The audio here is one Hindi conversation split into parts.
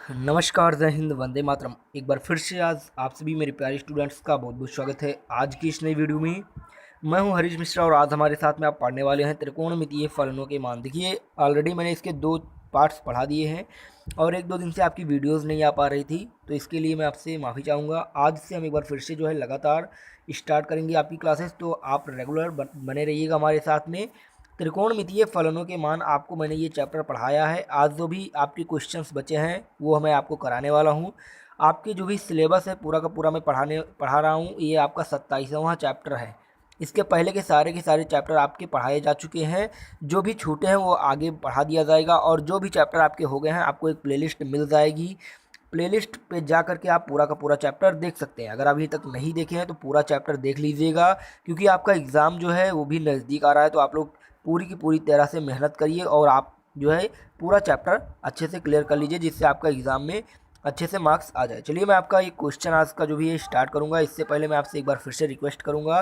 नमस्कार, जय हिंद, वंदे मातरम। एक बार फिर से आज आप सभी मेरे प्यारे स्टूडेंट्स का बहुत बहुत स्वागत है। आज की इस नई वीडियो में मैं हूं हरीश मिश्रा और आज हमारे साथ में आप पढ़ने वाले हैं त्रिकोणमितीय फलनों के मान। देखिए, ऑलरेडी मैंने इसके 2 पार्ट्स पढ़ा दिए हैं और 1-2 दिन से आपकी वीडियोस नहीं आ पा रही थी, तो इसके लिए मैं आपसे माफ़ी चाहूँगा। आज से हम एक बार फिर से जो है लगातार स्टार्ट करेंगे आपकी क्लासेस, तो आप रेगुलर बने रहिएगा हमारे साथ में। त्रिकोणमितीय फलनों के मान आपको मैंने ये चैप्टर पढ़ाया है। आज जो भी आपके क्वेश्चंस बचे हैं वो मैं आपको कराने वाला हूँ। आपके जो भी सिलेबस है पूरा का पूरा मैं पढ़ा रहा हूँ। ये आपका 27वां चैप्टर है। इसके पहले के सारे चैप्टर आपके पढ़ाए जा चुके हैं। जो भी छूटे हैं वो आगे पढ़ा दिया जाएगा और जो भी चैप्टर आपके हो गए हैं आपको एक प्लेलिस्ट मिल जाएगी। प्लेलिस्ट पे जा करके आप पूरा का पूरा चैप्टर देख सकते हैं। अगर अभी तक नहीं देखे हैं तो पूरा चैप्टर देख लीजिएगा, क्योंकि आपका एग्ज़ाम जो है वो भी नज़दीक आ रहा है। तो आप लोग पूरी की पूरी तरह से मेहनत करिए और आप जो है पूरा चैप्टर अच्छे से क्लियर कर लीजिए, जिससे आपका एग्ज़ाम में अच्छे से मार्क्स आ जाए। चलिए, मैं आपका एक क्वेश्चन आज का जो भी है स्टार्ट करूँगा। इससे पहले मैं आपसे एक बार फिर से रिक्वेस्ट करूँगा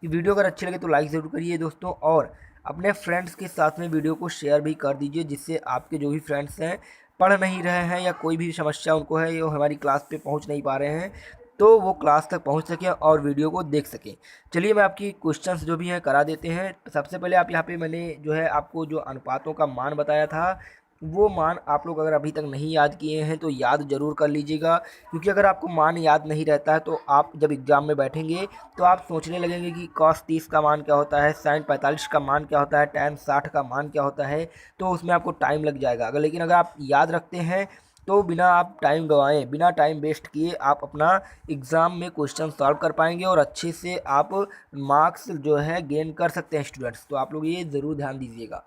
कि वीडियो अगर अच्छी लगे तो लाइक ज़रूर करिए दोस्तों, और अपने फ्रेंड्स के साथ में वीडियो को शेयर भी कर दीजिए, जिससे आपके जो भी फ्रेंड्स हैं पढ़ नहीं रहे हैं या कोई भी समस्या उनको है, वो हमारी क्लास पे पहुंच नहीं पा रहे हैं, तो वो क्लास तक पहुंच सकें और वीडियो को देख सकें। चलिए, मैं आपकी क्वेश्चंस जो भी हैं करा देते हैं। सबसे पहले आप यहाँ पे मैंने जो है आपको जो अनुपातों का मान बताया था, वो मान आप लोग अगर अभी तक नहीं याद किए हैं तो याद ज़रूर कर लीजिएगा, क्योंकि अगर आपको मान याद नहीं रहता है तो आप जब एग्ज़ाम में बैठेंगे तो आप सोचने लगेंगे कि cos 30 का मान क्या होता है, sin 45 का मान क्या होता है, tan 60 का मान क्या होता है, तो उसमें आपको टाइम लग जाएगा। लेकिन अगर आप याद रखते हैं तो बिना आप टाइम गंवाएँ, बिना टाइम वेस्ट किए आप अपना एग्ज़ाम में क्वेश्चन सॉल्व कर पाएंगे और अच्छे से आप मार्क्स जो है गेन कर सकते हैं स्टूडेंट्स। तो आप लोग ये ज़रूर ध्यान दीजिएगा।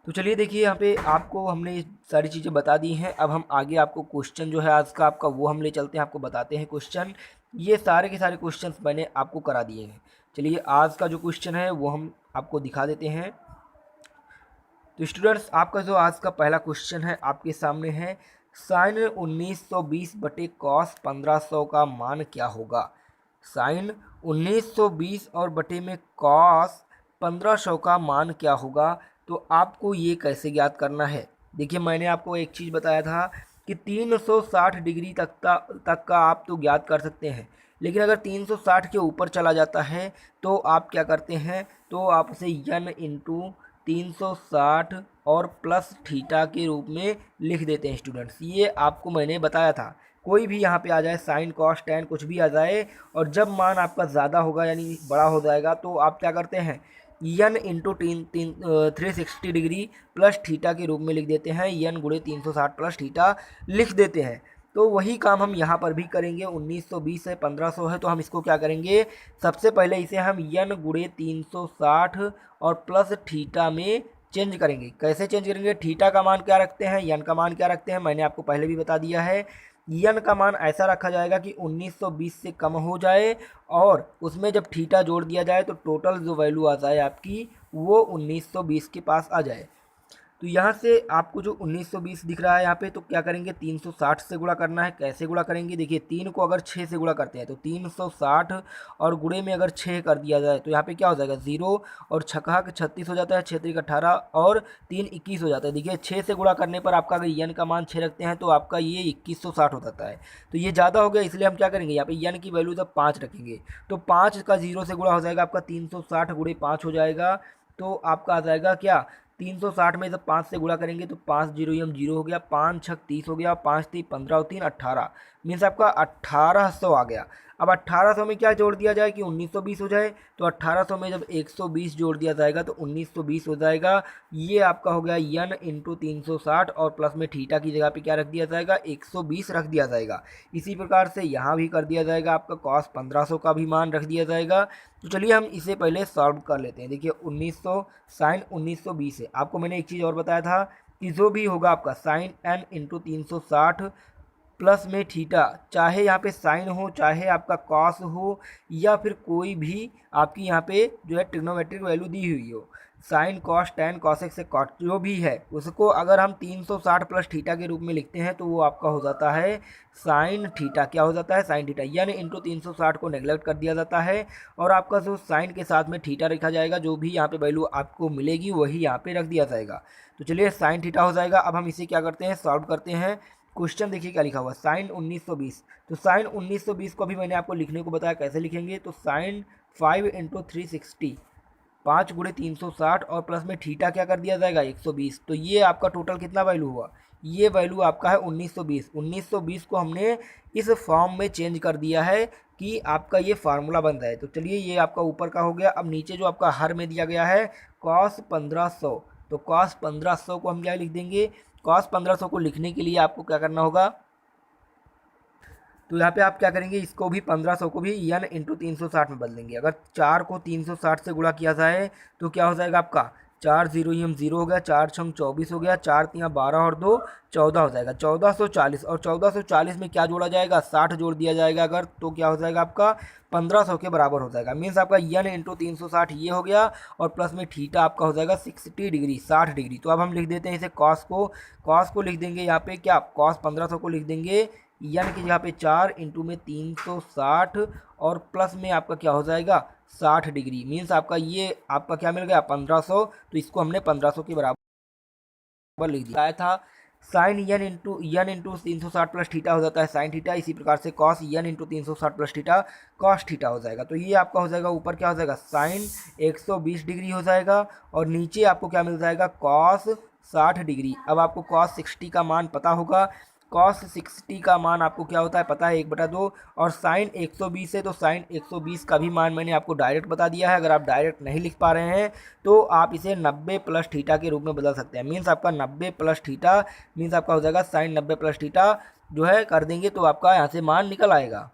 तो चलिए, देखिए, यहाँ पे आपको हमने ये सारी चीज़ें बता दी हैं। अब हम आगे आपको क्वेश्चन जो है आज का आपका वो हम ले चलते हैं, आपको बताते हैं क्वेश्चन। ये सारे के सारे क्वेश्चंस मैंने आपको करा दिए हैं। चलिए, आज का जो क्वेश्चन है वो हम आपको दिखा देते हैं। तो स्टूडेंट्स, आपका जो आज का पहला क्वेश्चन है आपके सामने है, साइन 1920 बटे कॉस 1500 का मान क्या होगा। साइन 1920 और बटे में कॉस 1500 का मान क्या होगा। तो आपको ये कैसे ज्ञात करना है। देखिए, मैंने आपको एक चीज़ बताया था कि 360 डिग्री तक का आप तो ज्ञात कर सकते हैं, लेकिन अगर 360 के ऊपर चला जाता है तो आप क्या करते हैं, तो आप उसे यन इंटू 360 और प्लस थीटा के रूप में लिख देते हैं स्टूडेंट्स। ये आपको मैंने बताया था। कोई भी यहाँ पे आ जाए, साइन कॉस टैन कुछ भी आ जाए, और जब मान आपका ज़्यादा होगा यानी बड़ा हो जाएगा तो आप क्या करते हैं, यन इंटू 360 डिग्री प्लस थीटा के रूप में लिख देते हैं। यन गुणे 360 प्लस थीटा लिख देते हैं। तो वही काम हम यहाँ पर भी करेंगे। 1920 है, 1500 है, तो हम इसको क्या करेंगे, सबसे पहले इसे हम यन गुणे 360 और प्लस थीटा में चेंज करेंगे। कैसे चेंज करेंगे, थीटा का मान क्या रखते हैं, यन का मान क्या रखते हैं, मैंने आपको पहले भी बता दिया है। यन का मान ऐसा रखा जाएगा कि 1920 से कम हो जाए और उसमें जब थीटा जोड़ दिया जाए तो टोटल जो वैल्यू आ जाए आपकी वो 1920 के पास आ जाए। तो यहाँ से आपको जो 1920 दिख रहा है यहाँ पे, तो क्या करेंगे, 360 से गुणा करना है। कैसे गुणा करेंगे, देखिए, 3 को अगर 6 से गुणा करते हैं तो 360 और गुणे में अगर 6 कर दिया जाए तो यहाँ पे क्या हो जाएगा, 0 और छक्का 36 हो जाता है, 6 3 18 और 3 21 हो जाता है। देखिए, 6 से गुणा करने पर आपका अगर यन का मान 6 रखते हैं तो आपका ये 2160 हो जाता है। तो ये ज़्यादा हो गया, इसलिए हम क्या करेंगे, यहाँ पे यन की वैल्यू जब 5 रखेंगे तो 5 का 0 से गुणा हो जाएगा, आपका 360 गुणे 5 हो जाएगा। तो आपका आ जाएगा क्या, 360 में जब 5 से गुणा करेंगे तो 5 जीरो यम 0 हो गया, 5 छक 30 हो गया, 5 3 15 और 3 18, मीन्स आपका 1800 आ गया। अब 1800 में क्या जोड़ दिया जाए कि 1920 हो जाए, तो 1800 में जब 120 जोड़ दिया जाएगा तो 1920 हो जाएगा। ये आपका हो गया यन इंटू 360 और प्लस में थीटा की जगह पे क्या रख दिया जाएगा, 120 रख दिया जाएगा। इसी प्रकार से यहाँ भी कर दिया जाएगा, आपका कॉस 1500 का भी मान रख दिया जाएगा। तो चलिए हम इसे पहले सॉल्व कर लेते हैं। देखिए, 1900 साइन 1920 है। आपको मैंने एक चीज़ और बताया था कि जो भी होगा आपका साइन एन इंटू 360 प्लस में थीटा, चाहे यहाँ पे साइन हो चाहे आपका कॉस हो या फिर कोई भी आपकी यहाँ पे जो है ट्रिग्नोमेट्रिक वैल्यू दी हुई हो, साइन कॉस टैन कॉसेक से कॉट जो भी है उसको अगर हम 360 प्लस थीटा के रूप में लिखते हैं तो वो आपका हो जाता है साइन थीटा। क्या हो जाता है, साइन थीटा, यानी इंटू 360 को नेग्लेक्ट कर दिया जाता है और आपका जो साइन के साथ में थीटा रखा जाएगा, जो भी यहाँ पे वैल्यू आपको मिलेगी वही यहाँ पे रख दिया जाएगा। तो चलिए, साइन थीटा हो जाएगा। अब हम इसे क्या करते हैं, सॉल्व करते हैं। क्वेश्चन देखिए क्या लिखा हुआ है, साइन 1920। तो साइन 1920 को अभी मैंने आपको लिखने को बताया कैसे लिखेंगे। तो साइन 5 इंटू 360, 5 गुणे 360 और प्लस में थीटा क्या कर दिया जाएगा 120। तो ये आपका टोटल कितना वैल्यू हुआ, ये वैल्यू आपका है 1920। 1920 को हमने इस फॉर्म में चेंज कर दिया है कि आपका ये फार्मूला बन रहा है। तो चलिए ये आपका ऊपर का हो गया। अब नीचे जो आपका हर में दिया गया है कॉस 1500, तो कॉस 1500 को हम क्या लिख देंगे, कॉस 1500 को लिखने के लिए आपको क्या करना होगा, तो यहाँ पे आप क्या करेंगे, इसको भी 1500 को भी n इंटू 360 में बदल देंगे। अगर 4 को 360 से गुणा किया जाए तो क्या हो जाएगा आपका, 4 जीरो ही हम जीरो हो गया, 4 छंग 24 हो गया, 4 तियाँ 12 और 2 14 हो जाएगा, 1440। और 1440 में क्या जोड़ा जाएगा, 60 जोड़ दिया जाएगा अगर, तो क्या हो जाएगा आपका 1500 के बराबर हो जाएगा। मीन्स आपका n इंटू 360 ये हो गया और प्लस में थीटा आपका हो जाएगा 60 डिग्री, 60 डिग्री। तो अब हम लिख देते हैं इसे कॉस को लिख देंगे यहाँ पे क्या, कॉस 1500 को लिख देंगे n की जगह पे 4 इंटू में 360 और प्लस में आपका क्या हो जाएगा 60 डिग्री। मीन्स आपका ये आपका क्या मिल गया 1500। तो इसको हमने 1500 के बराबर लिख दिया था। Sine n into 360 plus theta हो जाता है साइन थीटा। इसी प्रकार से cos n into 360 plus theta cos theta हो जाएगा। तो ये आपका हो जाएगा, ऊपर क्या हो जाएगा साइन 120 डिग्री हो जाएगा और नीचे आपको क्या मिल जाएगा कॉस 60 डिग्री। अब आपको कॉस 60 का मान पता होगा, कॉस 60 का मान आपको क्या होता है पता है 1/2। और साइन 120 है तो साइन 120 का भी मान मैंने आपको डायरेक्ट बता दिया है। अगर आप डायरेक्ट नहीं लिख पा रहे हैं तो आप इसे 90 प्लस थीटा के रूप में बदल सकते हैं। मीन्स आपका 90 प्लस थीटा, मीन्स आपका हो जाएगा साइन 90 प्लस थीटा जो है कर देंगे तो आपका यहाँ से मान निकल आएगा।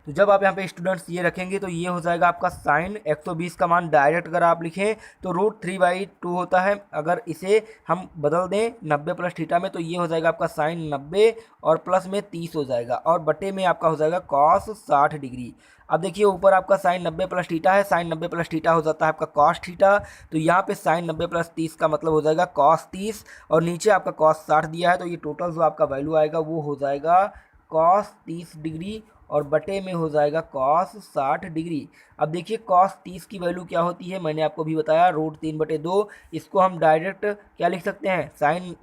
तो जब आप यहाँ पे स्टूडेंट्स ये रखेंगे तो ये हो जाएगा आपका साइन 120 का मान डायरेक्ट अगर आप लिखें तो √3/2 होता है। अगर इसे हम बदल दें 90 प्लस थीटा में तो ये हो जाएगा आपका साइन 90 और प्लस में 30 हो जाएगा और बटे में आपका हो जाएगा कॉस 60 डिग्री। अब देखिए ऊपर आपका साइन 90 प्लस थीटा है, साइन 90 प्लस थीटा हो जाता है आपका कॉस थीटा। तो यहाँ पे साइन 90 प्लस 30 का मतलब हो जाएगा कॉस 30 और नीचे आपका कॉस 60 दिया है। तो ये टोटल जो आपका वैल्यू आएगा वो हो जाएगा कॉस 30 डिग्री और बटे में हो जाएगा कॉस 60 डिग्री। अब देखिए कॉस 30 की वैल्यू क्या होती है, मैंने आपको भी बताया √3/2। इसको हम डायरेक्ट क्या लिख सकते हैं, साइन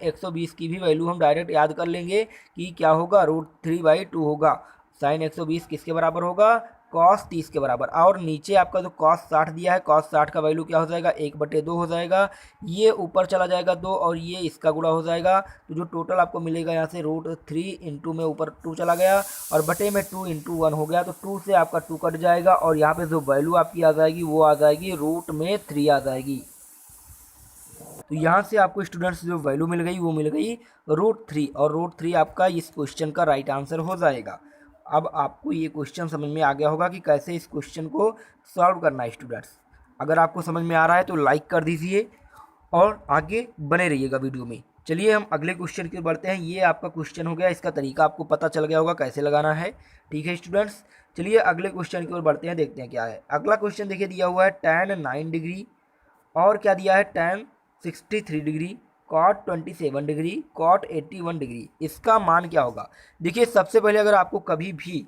120 की भी वैल्यू हम डायरेक्ट याद कर लेंगे कि क्या होगा √3/2 होगा। साइन 120 किसके बराबर होगा, कॉस 30 के बराबर। और नीचे आपका जो कॉस 60 दिया है, कॉस 60 का वैल्यू क्या हो जाएगा 1/2 हो जाएगा। ये ऊपर चला जाएगा 2 और ये इसका गुणा हो जाएगा। तो जो टोटल आपको मिलेगा यहाँ से √3 इंटू में ऊपर 2 चला गया और बटे में 2 इंटू 1 हो गया। तो 2 से आपका 2 कट जाएगा और यहाँ पे जो वैल्यू आपकी आ जाएगी वो आ जाएगी √3 आ जाएगी। तो यहाँ से आपको स्टूडेंट्स जो वैल्यू मिल गई वो मिल गई √3 और √3 आपका इस क्वेश्चन का राइट आंसर हो जाएगा। अब आपको ये क्वेश्चन समझ में आ गया होगा कि कैसे इस क्वेश्चन को सॉल्व करना है स्टूडेंट्स। अगर आपको समझ में आ रहा है तो लाइक कर दीजिए और आगे बने रहिएगा वीडियो में। चलिए हम अगले क्वेश्चन की ओर बढ़ते हैं। ये आपका क्वेश्चन हो गया, इसका तरीका आपको पता चल गया होगा कैसे लगाना है। ठीक है स्टूडेंट्स, चलिए अगले क्वेश्चन की ओर बढ़ते हैं, देखते हैं क्या है। अगला क्वेश्चन देखिए दिया हुआ है tan 9 डिग्री और क्या दिया है tan 63 degree, cot 27 degree, cot 81 degree. इसका मान क्या होगा। देखिए सबसे पहले अगर आपको कभी भी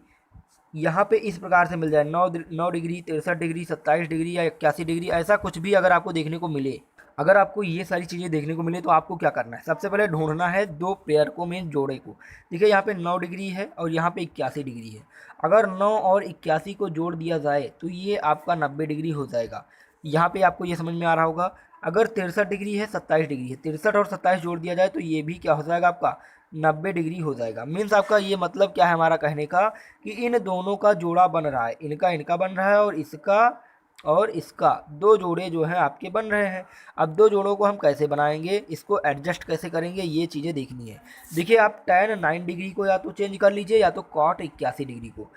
यहाँ पे इस प्रकार से मिल जाए 9 डिग्री, 63 डिग्री, 27 डिग्री या 81 डिग्री, ऐसा कुछ भी अगर आपको देखने को मिले, अगर आपको ये सारी चीज़ें देखने को मिले तो आपको क्या करना है, सबसे पहले ढूंढना है दो पेयर को, मेन जोड़े को। देखिए यहाँ पे 9 डिग्री है और यहाँ पे 81 डिग्री है। अगर 9 और 81 को जोड़ दिया जाए तो ये आपका 90 डिग्री हो जाएगा। यहाँ पे आपको ये समझ में आ रहा होगा। अगर 63 डिग्री है, 27 डिग्री है, 63 और 27 जोड़ दिया जाए तो ये भी क्या हो जाएगा आपका 90 डिग्री हो जाएगा। मीन्स आपका ये मतलब क्या है हमारा कहने का कि इन दोनों का जोड़ा बन रहा है, इनका बन रहा है और इसका दो जोड़े जो हैं आपके बन रहे हैं। अब दो जोड़ों को हम कैसे बनाएंगे, इसको एडजस्ट कैसे करेंगे, ये चीज़ें देखनी है। देखिए आप tan 9 डिग्री को या तो चेंज कर लीजिए या तो कॉट 81 डिग्री को।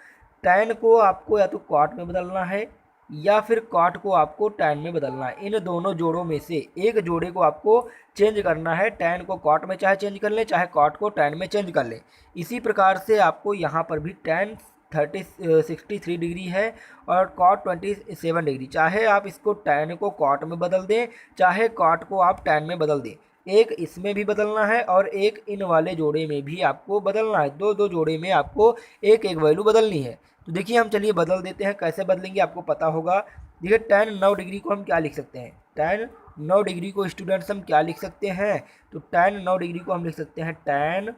tan को आपको या तो कॉट में बदलना है या फिर कॉट को आपको tan में बदलना है। इन दोनों जोड़ों में से एक जोड़े को आपको चेंज करना है। tan को कॉट में चाहे चेंज कर लें, चाहे कॉट को tan में चेंज कर लें। इसी प्रकार से आपको यहाँ पर भी tan 63 डिग्री है और कॉट 27 डिग्री, चाहे आप इसको tan को कॉट में बदल दें, चाहे कॉट को आप tan में बदल दें। एक इसमें भी बदलना है और एक इन वाले जोड़े में भी आपको बदलना है। दो जोड़े में आपको एक वैल्यू बदलनी है। तो देखिए हम चलिए बदल देते हैं, कैसे बदलेंगे आपको पता होगा। देखिए tan 9 डिग्री को हम क्या लिख सकते हैं, tan 9 डिग्री को स्टूडेंट्स हम क्या लिख सकते हैं, तो tan 9 डिग्री को हम लिख सकते हैं tan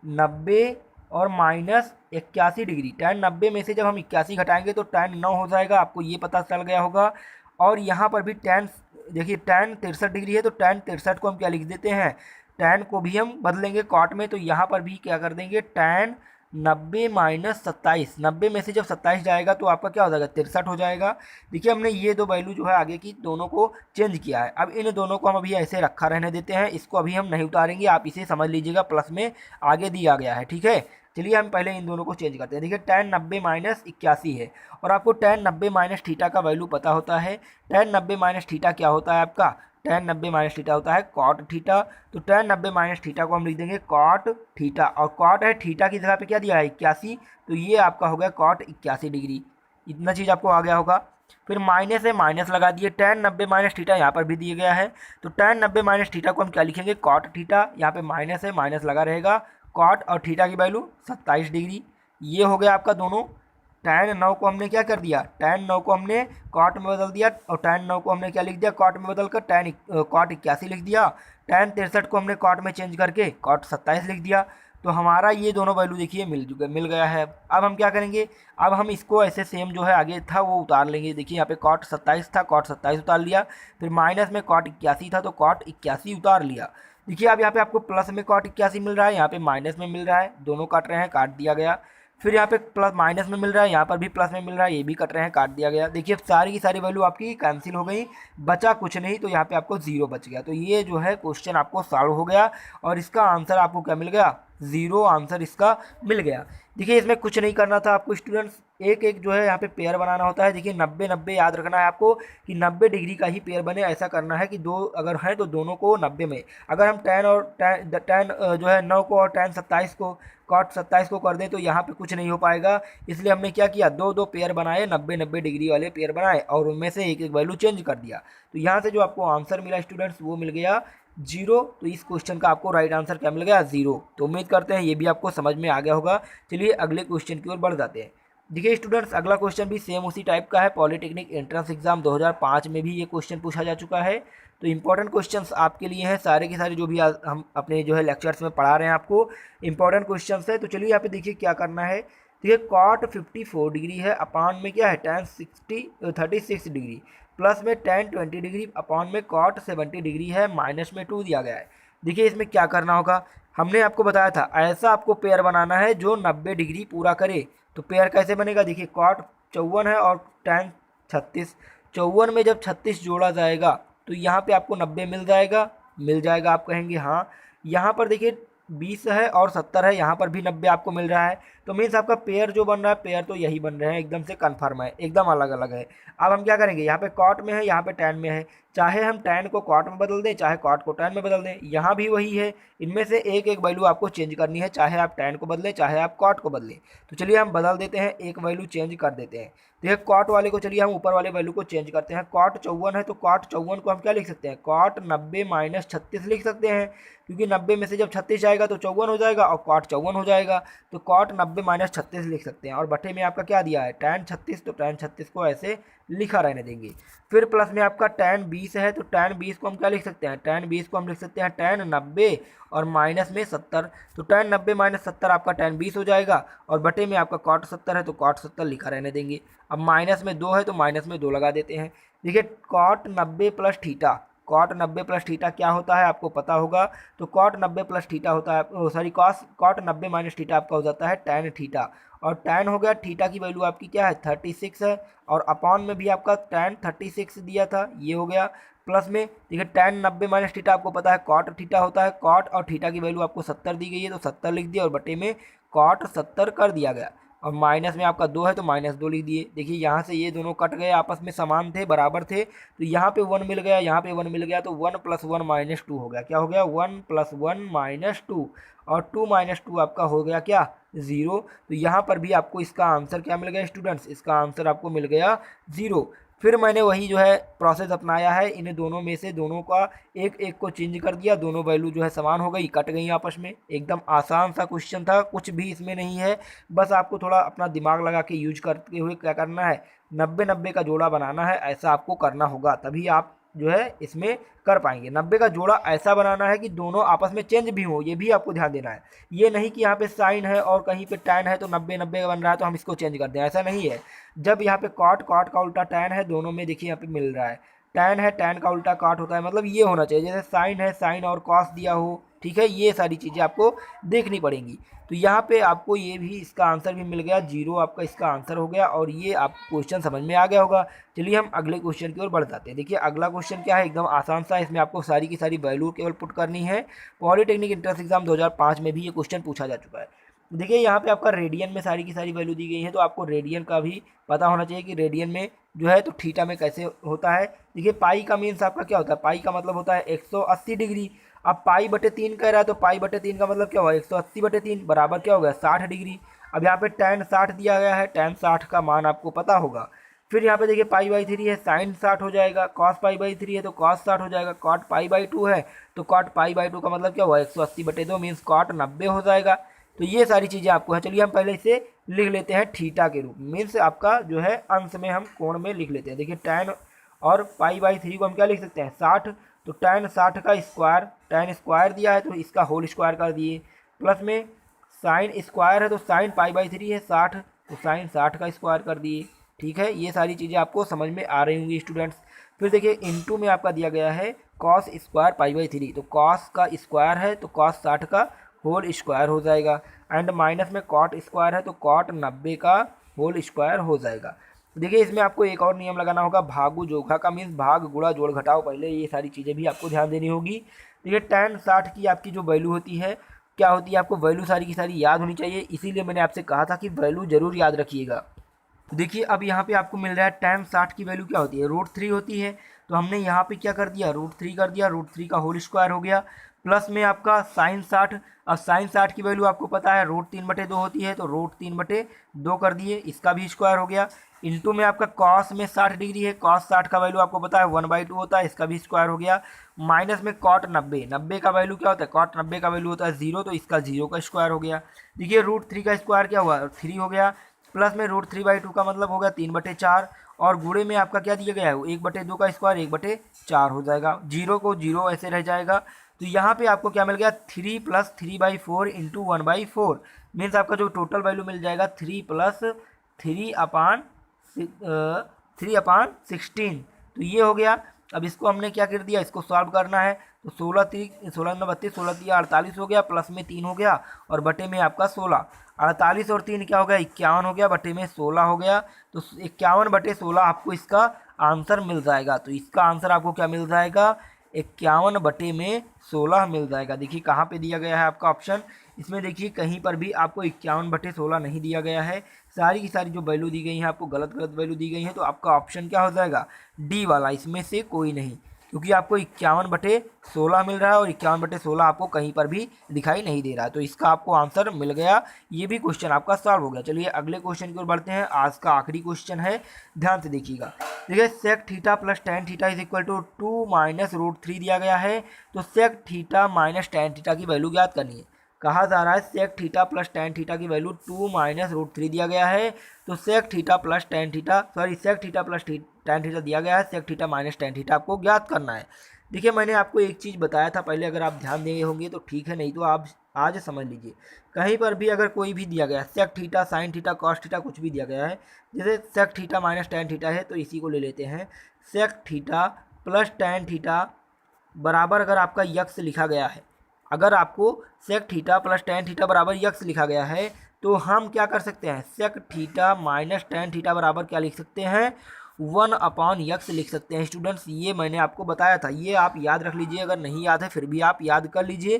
90 और -81 डिग्री। tan 90 में से जब हम 81 घटाएंगे तो tan 9 हो जाएगा, आपको ये पता चल गया होगा। और यहाँ पर भी tan, देखिए tan 63 डिग्री है तो tan 63 को हम क्या लिख देते हैं, tan को भी हम बदलेंगे कॉट में, तो यहाँ पर भी क्या कर देंगे tan 90 माइनस 27, 90 में से जब 27 जाएगा तो आपका क्या हो जाएगा 63 हो जाएगा। देखिए हमने ये दो वैल्यू जो है आगे की दोनों को चेंज किया है। अब इन दोनों को हम अभी ऐसे रखा रहने देते हैं, इसको अभी हम नहीं उतारेंगे, आप इसे समझ लीजिएगा प्लस में आगे दिया गया है, ठीक है। चलिए हम पहले इन दोनों को चेंज करते हैं। देखिए tan 90 माइनस 81 है और आपको tan 90 माइनस थीटा का वैल्यू पता होता है। tan 90 माइनस थीटा क्या होता है आपका, tan 90 माइनस थीटा होता है कॉट थीटा। तो tan 90 माइनस थीटा को हम लिख देंगे कॉट थीटा, और कॉट है थीटा की जगह पे क्या दिया है 81, तो ये आपका हो गया कॉट 81 डिग्री। इतना चीज़ आपको आ गया होगा। फिर माइनस है, माइनस लगा दिए, tan 90 माइनस थीटा यहाँ पर भी दिया गया है, तो tan 90 माइनस थीटा को हम क्या लिखेंगे कॉट थीटा, यहाँ पे माइनस है, माइनस लगा रहेगा, कॉट और थीटा की वैल्यू 27 डिग्री। ये हो गया आपका दोनों। tan 9 को हमने क्या कर दिया, tan 9 को हमने कॉट में बदल दिया, और tan 9 को हमने क्या लिख दिया कॉट में बदल कर कॉट 81 लिख दिया। tan 63 को हमने कॉट में चेंज करके कॉट 27 लिख दिया। तो हमारा ये दोनों वैल्यू देखिए मिल गया है। अब हम क्या करेंगे, अब हम इसको ऐसे सेम जो है आगे था वो उतार लेंगे। देखिए यहाँ पे कॉट 27 था, कॉट 27 उतार लिया, फिर माइनस में कॉट 81 था तो कॉट 81 उतार लिया। देखिए अब यहाँ पे आपको प्लस में कॉट 81 मिल रहा है, यहाँ पे माइनस में मिल रहा है, दोनों कट रहे हैं, काट दिया गया। फिर यहाँ पे प्लस माइनस में मिल रहा है, यहाँ पर भी प्लस में मिल रहा है, ये भी कट रहे हैं, काट दिया गया। देखिए सारी की सारी वैल्यू आपकी कैंसिल हो गई, बचा कुछ नहीं, तो यहाँ पे आपको 0 बच गया। तो ये जो है क्वेश्चन आपको सॉल्व हो गया और इसका आंसर आपको क्या मिल गया, 0 आंसर इसका मिल गया। देखिए इसमें कुछ नहीं करना था आपको स्टूडेंट्स, एक एक जो है यहाँ पे पेयर बनाना होता है। देखिए 90 90 याद रखना है आपको कि 90 डिग्री का ही पेयर बने, ऐसा करना है कि दो अगर है तो दोनों को 90 में, अगर हम tan जो है 9 को और tan 27 को कॉट 27 को कर दें तो यहाँ पे कुछ नहीं हो पाएगा। इसलिए हमने क्या किया, दो दो पेयर बनाए, 90 90 डिग्री वाले पेयर बनाए और उनमें से एक एक वैल्यू चेंज कर दिया। तो यहाँ से जो आपको आंसर मिला स्टूडेंट्स वो मिल गया 0। तो इस क्वेश्चन का आपको राइट आंसर क्या मिल गया, 0। तो उम्मीद करते हैं ये भी आपको समझ में आ गया होगा। चलिए अगले क्वेश्चन की ओर बढ़ जाते हैं। देखिए स्टूडेंट्स अगला क्वेश्चन भी सेम उसी टाइप का है, पॉलिटेक्निक एंट्रेंस एग्जाम 2005 में भी ये क्वेश्चन पूछा जा चुका है। तो इंपॉर्टेंट क्वेश्चंस आपके लिए हैं सारे के सारे, जो भी हम अपने जो है लेक्चर्स में पढ़ा रहे हैं आपको इंपॉर्टेंट क्वेश्चंस है। तो चलिए यहाँ पे देखिए क्या करना है। देखिए कॉट 54 डिग्री है, अपान में क्या है tan 36 डिग्री, प्लस में tan 20 डिग्री, अपान में कॉट 70 डिग्री है, माइनस में 2 दिया गया है। देखिए इसमें क्या करना होगा, हमने आपको बताया था ऐसा आपको पेयर बनाना है जो 90 डिग्री पूरा करे। तो पेयर कैसे बनेगा, देखिए कॉट 54 है और tan 36, 54 में जब 36 जोड़ा जाएगा तो यहाँ पे आपको 90 मिल जाएगा, आप कहेंगे हाँ। यहाँ पर देखिए 20 है और 70 है, यहाँ पर भी 90 आपको मिल रहा है। तो मीन्स आपका पेयर जो बन रहा है, पेयर तो यही बन रहे हैं, एकदम से कन्फर्म है, एकदम अलग अलग है। अब हम क्या करेंगे, यहाँ पे कॉट में है, यहाँ पे tan में है, चाहे हम tan को कॉट में बदल दें, चाहे कॉट को tan में बदल दें, यहाँ भी वही है। इनमें से एक एक वैल्यू आपको चेंज करनी है, चाहे आप tan को बदलें चाहे आप कॉट को बदलें। तो चलिए हम बदल देते हैं, एक वैल्यू चेंज कर देते हैं। देखिए कॉट वाले को चलिए हम ऊपर वाले वैल्यू को चेंज करते हैं। कॉट 54 है तो कॉट 54 को हम क्या लिख सकते हैं, कॉट 90 माइनस 36 लिख सकते हैं, क्योंकि 90 में से जब 36 जाएगा तो 54 हो जाएगा और कॉट 54 हो जाएगा। तो कॉट 90 माइनस 36 लिख सकते हैं, और बटे में आपका क्या दिया है tan 36, तो tan 36 को ऐसे लिखा रहने देंगे। फिर प्लस में आपका tan 20 है, तो tan 20 को हम क्या लिख सकते हैं, tan 20 को हम लिख सकते हैं tan 90 और माइनस में 70, तो tan 90 माइनस 70 आपका tan 20 हो जाएगा, और बटे में आपका cot 70 है तो cot 70 लिखा रहने देंगे। अब माइनस में 2 है तो माइनस में 2 लगा देते हैं। देखिए cot 90 plus theta, cot 90 plus theta क्या होता है आपको पता होगा, तो cot 90 प्लस थीटा होता है, सॉरी cot 90 माइनस थीटा आपका हो जाता है tan थीटा, और tan हो गया, थीटा की वैल्यू आपकी क्या है 36 है, और अपॉन में भी आपका tan 36 दिया था, ये हो गया। प्लस में देखिए tan 90 माइनस थीटा आपको पता है cot थीटा होता है, cot और थीटा की वैल्यू आपको 70 दी गई है तो 70 लिख दिया, और बटे में cot 70 कर दिया गया, और माइनस में आपका 2 है तो माइनस 2 लिख दिए। देखिए यहाँ से ये दोनों कट गए, आपस में समान थे, बराबर थे, तो यहाँ पे 1 मिल गया, यहाँ पे 1 मिल गया, तो 1 + 1 - 2 हो गया। क्या हो गया, 1 + 1 - 2, और 2 - 2 आपका हो गया क्या, 0। तो यहाँ पर भी आपको इसका आंसर क्या मिल गया स्टूडेंट्स, इसका आंसर आपको मिल गया 0। फिर मैंने वही जो है प्रोसेस अपनाया है, इन दोनों में से दोनों का एक एक को चेंज कर दिया, दोनों वैल्यू जो है समान हो गई, कट गई आपस में। एकदम आसान सा क्वेश्चन था, कुछ भी इसमें नहीं है, बस आपको थोड़ा अपना दिमाग लगा के यूज करते हुए क्या करना है, 90-90 का जोड़ा बनाना है, ऐसा आपको करना होगा, तभी आप जो है इसमें कर पाएंगे। 90 का जोड़ा ऐसा बनाना है कि दोनों आपस में चेंज भी हो, ये भी आपको ध्यान देना है। ये नहीं कि यहाँ पे साइन है और कहीं पे टैन है तो 90-90 का बन रहा है तो हम इसको चेंज कर दें, ऐसा नहीं है। जब यहाँ पे कॉट, कॉट का उल्टा टैन है, दोनों में देखिए यहाँ पे मिल रहा है, टैन है, टैन का उल्टा कॉट होता है, मतलब ये होना चाहिए। जैसे साइन है, साइन और कॉस दिया हो, ठीक है, ये सारी चीज़ें आपको देखनी पड़ेंगी। तो यहाँ पे आपको ये भी इसका आंसर भी मिल गया, 0 आपका इसका आंसर हो गया, और ये आप क्वेश्चन समझ में आ गया होगा। चलिए हम अगले क्वेश्चन की ओर बढ़ जाते हैं। देखिए अगला क्वेश्चन क्या है, एकदम आसान सा है, इसमें आपको सारी की सारी वैल्यू केवल पुट करनी है। पॉलिटेक्निक एंट्रेंस एग्जाम 2005 में भी ये क्वेश्चन पूछा जा चुका है। देखिए यहाँ पे आपका रेडियन में सारी की सारी वैल्यू दी गई है, तो आपको रेडियन का भी पता होना चाहिए कि रेडियन में जो है तो थीटा में कैसे होता है। देखिए पाई का मीन्स आपका क्या होता है, पाई का मतलब होता है 180 डिग्री। अब पाई बटे 3 कह रहा है, तो पाई बटे 3 का मतलब क्या हुआ, 180/3 बराबर क्या हो गया, 60 डिग्री। अब यहाँ पे tan 60 दिया गया है, tan 60 का मान आपको पता होगा। फिर यहाँ पे देखिए पाई/3 है, साइन 60 हो जाएगा, कॉस पाई/3 है तो कॉस 60 हो जाएगा, कॉट पाई/2 है तो कॉट पाई/2 का मतलब क्या हुआ, 180/2 मीन्स कॉट 90 हो जाएगा। तो ये सारी चीज़ें आपको है। चलिए हम पहले इसे लिख लेते हैं थीटा के रूप में, मीन्स आपका जो है अंश में हम कोण में लिख लेते हैं। देखिए tan और पाई/3 को हम क्या लिख सकते हैं, 60, तो tan 60 का स्क्वायर, tan स्क्वायर दिया है तो इसका होल स्क्वायर कर दिए, प्लस में साइन स्क्वायर है तो साइन पाई/3 है 60, तो साइन 60 का स्क्वायर कर दिए। ठीक है, ये सारी चीज़ें आपको समझ में आ रही होंगी स्टूडेंट्स। फिर देखिए इनटू में आपका दिया गया है कॉस स्क्वायर पाई/3, तो कॉस का स्क्वायर है तो कॉस 60 का होल स्क्वायर हो जाएगा, एंड माइनस में कॉट स्क्वायर है तो कॉट 90 का होल स्क्वायर हो जाएगा। देखिए इसमें आपको एक और नियम लगाना होगा, भागु जोखा का मीन्स भाग गुणा जोड़ घटाओ, पहले ये सारी चीज़ें भी आपको ध्यान देनी होगी। देखिए tan 60 की आपकी जो वैल्यू होती है, क्या होती है, आपको वैल्यू सारी की सारी याद होनी चाहिए, इसीलिए मैंने आपसे कहा था कि वैल्यू जरूर याद रखिएगा। देखिए अब यहाँ पे आपको मिल रहा है tan 60 की वैल्यू क्या होती है, √3 होती है, तो हमने यहाँ पे क्या कर दिया, √3 कर दिया, √3 का होल स्क्वायर हो गया, प्लस में आपका साइन 60। अब साइन 60 की वैल्यू आपको पता है √3/2 होती है, तो √3/2 कर दिए, इसका भी स्क्वायर हो गया। इंटू में आपका कॉस में 60 डिग्री है, कॉस 60 का वैल्यू आपको पता है 1/2 होता है, इसका भी स्क्वायर हो गया। माइनस में कॉट 90, 90 का वैल्यू क्या होता है, कॉट 90 का वैल्यू होता है 0, तो इसका 0 का स्क्वायर हो गया। देखिए √3 का स्क्वायर क्या हुआ, 3 हो गया, प्लस में √3/2 का मतलब होगा 3/4, और गुणे में आपका क्या दिया गया है, 1/2 का स्क्वायर 1/4 हो जाएगा, 0 को 0 ऐसे रह जाएगा। तो यहाँ पे आपको क्या मिल गया, 3 + 3/4 इंटू 1/4, मीन्स आपका जो टोटल वैल्यू मिल जाएगा 3 + 3/16, तो ये हो गया। अब इसको हमने क्या कर दिया, इसको सॉल्व करना है, तो 16×3 = 32, 16×3 = 48 हो गया, प्लस में 3 हो गया, और बटे में आपका 16, 48 और 3 क्या हो गया, 51 हो गया, बटे में 16 हो गया, तो 51/16 आपको इसका आंसर मिल जाएगा। तो इसका आंसर आपको क्या मिल जाएगा, 51/16 मिल जाएगा। देखिए कहाँ पे दिया गया है आपका ऑप्शन, इसमें देखिए कहीं पर भी आपको 51/16 नहीं दिया गया है, सारी की सारी जो वैल्यू दी गई है आपको गलत गलत वैल्यू दी गई है, तो आपका ऑप्शन क्या हो जाएगा, डी वाला, इसमें से कोई नहीं, क्योंकि आपको 51/16 मिल रहा है और 51/16 आपको कहीं पर भी दिखाई नहीं दे रहा है, तो इसका आपको आंसर मिल गया। ये भी क्वेश्चन आपका सॉल्व हो गया। चलिए अगले क्वेश्चन की ओर बढ़ते हैं, आज का आखिरी क्वेश्चन है, ध्यान से देखिएगा। देखिए sec theta plus tan theta = 2 - √3 दिया गया है, तो sec theta minus tan theta की वैल्यू ज्ञात करनी है। कहा जा रहा है sec theta plus tan theta की वैल्यू 2 - √3 दिया गया है, तो sec theta plus tan theta, sorry sec theta plus tan theta दिया गया है, sec theta minus tan theta आपको ज्ञात करना है। देखिए मैंने आपको एक चीज़ बताया था पहले, अगर आप ध्यान दिए होंगे तो ठीक है, नहीं तो आप आज समझ लीजिए, कहीं पर भी अगर कोई भी दिया गया है sec theta, sin theta, cos theta, कुछ भी दिया गया है, जैसे sec theta minus tan theta है, तो इसी को ले लेते हैं, sec theta plus tan theta बराबर अगर आपका यक्स लिखा गया है, अगर आपको sec theta plus tan theta बराबर यक्स लिखा गया है, तो हम क्या कर सकते हैं, sec theta minus tan theta बराबर क्या लिख सकते हैं, 1/x लिख सकते हैं। स्टूडेंट्स ये मैंने आपको बताया था, ये आप याद रख लीजिए, अगर नहीं याद है फिर भी आप याद कर लीजिए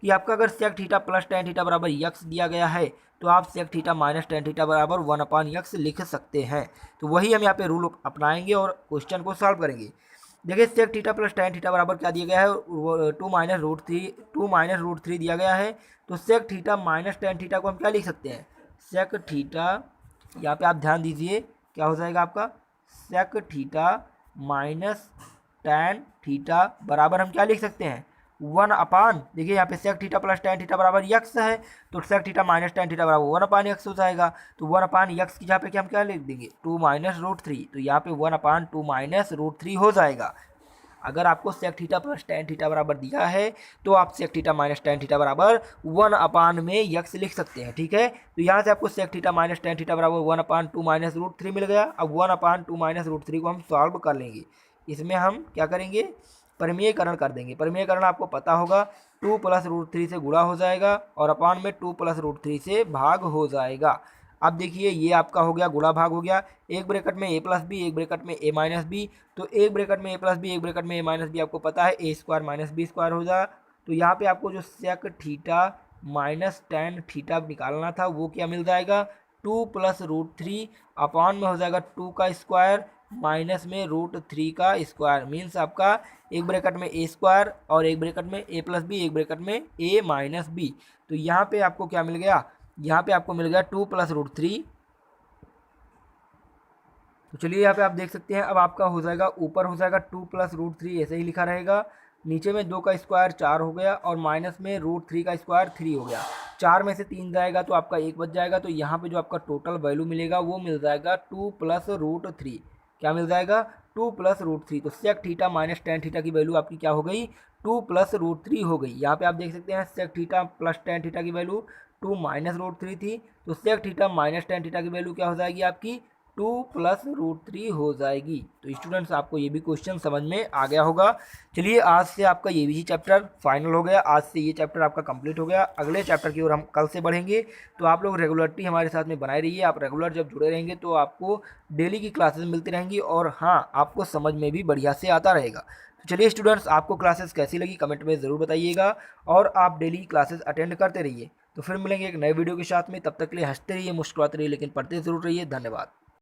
कि आपका अगर sec theta plus tan theta बराबर यक्स दिया गया है, तो आप sec theta minus tan theta बराबर 1/x लिख सकते हैं। तो वही हम यहाँ पे रूल अपनाएंगे और क्वेश्चन को सॉल्व करेंगे। देखिए sec theta plus tan theta बराबर क्या दिया गया है, 2 - √3 दिया गया है, तो sec theta minus tan theta को हम क्या लिख सकते हैं, sec थीटा, यहाँ पे आप ध्यान दीजिए क्या हो जाएगा आपका, sec theta minus tan theta बराबर हम क्या लिख सकते हैं, 1 अपान, देखिए यहाँ पे sec theta plus tan theta बराबर यक्स है, तो sec theta minus tan theta बराबर 1 अपान यक्स हो जाएगा। तो 1 अपान यक्स की जहाँ पे हम क्या लिख देंगे 2 माइनस रूट थ्री, तो यहाँ पे 1 अपान 2 माइनस रूट थ्री हो जाएगा। अगर आपको sec theta plus tan theta बराबर दिया है तो आप sec theta minus tan theta बराबर 1 अपान में यक्स लिख सकते हैं, ठीक है। तो यहाँ से आपको sec theta minus tan theta बराबर 1 अपान 2 माइनस रूट थ्री मिल गया। अब 1 अपान 2 माइनस रूट थ्री को हम सॉल्व कर लेंगे। इसमें हम क्या करेंगे, परिमेयकरण कर देंगे। परिमेयकरण आपको पता होगा 2 प्लस रूट थ्री से गुणा हो जाएगा और अपान में 2 प्लस रूट थ्री से भाग हो जाएगा। अब देखिए ये आपका हो गया गुणा भाग हो गया, एक ब्रैकेट में ए प्लस बी, एक ब्रैकेट में ए माइनस बी, तो एक ब्रैकेट में ए प्लस बी, एक ब्रैकेट में ए माइनस बी आपको पता है A square minus B square हो जाए। तो यहाँ पे आपको जो sec theta minus tan theta निकालना था वो क्या मिल जाएगा 2 प्लस रूट थ्री अपॉन में हो जाएगा 2 का स्क्वायर माइनस में रूट थ्री का स्क्वायर, मीन्स आपका एक ब्रैकेट में ए स्क्वायर और एक ब्रैकेट में ए प्लस बी, एक ब्रैकेट में ए माइनस बी। तो यहाँ पे आपको क्या मिल गया, यहाँ पे आपको मिल गया 2 प्लस रूट थ्री। तो चलिए यहाँ पे आप देख सकते हैं अब आपका हो जाएगा, ऊपर हो जाएगा 2 प्लस रूट थ्री ऐसे ही लिखा रहेगा, नीचे में 2 का स्क्वायर 4 हो गया और माइनस में रूट थ्री का स्क्वायर 3 हो गया। 4 में से 3 जाएगा तो आपका 1 बच जाएगा। तो यहाँ पे जो आपका टोटल वैल्यू मिलेगा वो मिल जाएगा 2 प्लस रूट थ्री। क्या मिल जाएगा 2 प्लस रूट थ्री। तो sec theta minus tan theta की वैल्यू आपकी क्या हो गई 2 प्लस रूट थ्री हो गई। यहाँ पे आप देख सकते हैं sec theta plus tan theta की वैल्यू 2 माइनस रूट थ्री थी, तो sec theta minus tan theta की वैल्यू क्या हो जाएगी आपकी 2 प्लस रूट थ्री हो जाएगी। तो स्टूडेंट्स आपको ये भी क्वेश्चन समझ में आ गया होगा। चलिए आज से आपका ये भी चैप्टर फाइनल हो गया, आज से ये चैप्टर आपका कंप्लीट हो गया। अगले चैप्टर की ओर हम कल से बढ़ेंगे, तो आप लोग रेगुलरिटी हमारे साथ में बनाए रहिए। आप रेगुलर जब जुड़े रहेंगे तो आपको डेली की क्लासेस मिलती रहेंगी और हाँ आपको समझ में भी बढ़िया से आता रहेगा। तो चलिए स्टूडेंट्स आपको क्लासेस कैसी लगी कमेंट में ज़रूर बताइएगा और आप डेली क्लासेस अटेंड करते रहिए। तो फिर मिलेंगे एक नए वीडियो के साथ में, तब तक के लिए हंसते रहिए मुस्कुराते रहिए लेकिन पढ़ते ज़रूर रहिए। धन्यवाद।